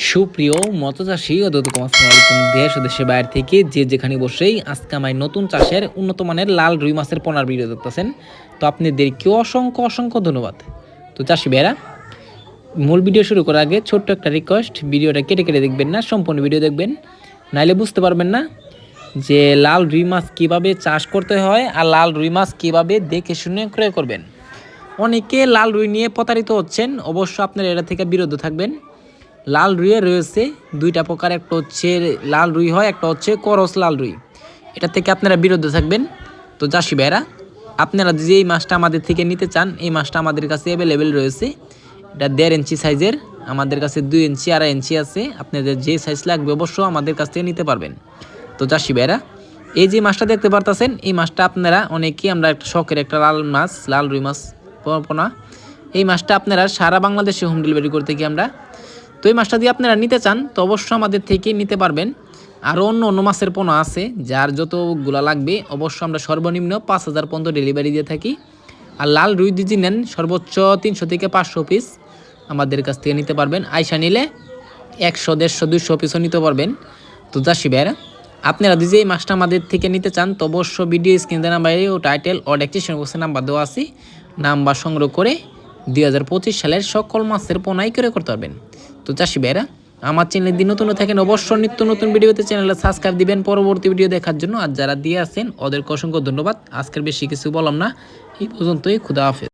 সুপ্রিয় মৎস্যচাষী ও আসসালামু আলাইকুম। দেশ ও দেশের বাইরে থেকে যে যেখানে বসেই আজকে আমার নতুন চাষের উন্নত মানের লাল রুই মাছের পোনার ভিডিও দেখতেছেন, তো আপনাদেরকেও অসংখ্য অসংখ্য ধন্যবাদ। তো চাষি ভাইয়েরা, মূল ভিডিও শুরু করার আগে ছোট্ট একটা রিকোয়েস্ট, ভিডিওটা কেটে কেটে দেখবেন না, সম্পূর্ণ ভিডিও দেখবেন, নাইলে বুঝতে পারবেন না যে লাল রুই মাছ কীভাবে চাষ করতে হয় আর লাল রুই মাছ কীভাবে দেখে শুনে ক্রয় করবেন। অনেকে লাল রুই নিয়ে প্রতারিত হচ্ছেন, অবশ্য আপনারা এটা থেকে বিরত থাকবেন। লাল রুইয়ে রয়েছে দুইটা প্রকার, একটা হচ্ছে লাল রুই হয়, একটা হচ্ছে করস লাল রুই। এটা থেকে আপনারা বিরত থাকবেন। তো চাষি ভাইরা, আপনারা যে এই মাছটা আমাদের থেকে নিতে চান, এই মাছটা আমাদের কাছে অ্যাভেলেবেল রয়েছে। এটা 1.5 ইঞ্চি সাইজের, আমাদের কাছে 2 ইঞ্চি 2.5 ইঞ্চি আছে। আপনাদের যে সাইজ লাগবে অবশ্য আমাদের কাছ থেকে নিতে পারবেন। তো চাষি ভাইরা, এই যে মাছটা দেখতে পারতেছেন, এই মাছটা আপনারা অনেকেই, আমরা একটা শখের একটা লাল মাছ, লাল রুই মাছ পোনা, এই মাছটা আপনারা সারা বাংলাদেশে হোম ডেলিভারি করতে কি আমরা। তো এই মাছটা দিয়ে আপনারা নিতে চান তো অবশ্যই আমাদের থেকে নিতে পারবেন। আরও অন্য অন্য মাছের পোনা আছে, যার যতগুলো লাগবে অবশ্যই আমরা সর্বনিম্ন 5,000 পর্যন্ত ডেলিভারি দিয়ে থাকি। আর লাল রুই যদি নেন সর্বোচ্চ 300 থেকে 500 পিস আমাদের কাছ থেকে নিতে পারবেন। আইসা নিলে 100, 150, 200 পিসও নিতে পারবেন। তো চাষি ভাইয়েরা, আপনারা যদি এই মাছটা আমাদের থেকে নিতে চান তো অবশ্যই ভিডিও স্ক্রিনে নাম্বারে ও টাইটেল ও ডেসক্রিপশন বক্সে নাম্বার দেওয়া আছে, নাম্বার সংগ্রহ করে 2025 সালের সকল মাছের পোনাই করে করতে পারবেন। তো চাষি ভাইয়েরা, আমার চ্যানেলে দিন নতুন থাকেন অবশ্যই নিত্য নতুন ভিডিওতে চ্যানেলে সাবস্ক্রাইব দিবেন পরবর্তী ভিডিও দেখার জন্য। আর যারা দিয়ে আছেন ওদেরকে অসংখ্য ধন্যবাদ। আজকের বেশি কিছু বললাম না, এই পর্যন্তই। খুদা হাফেজ।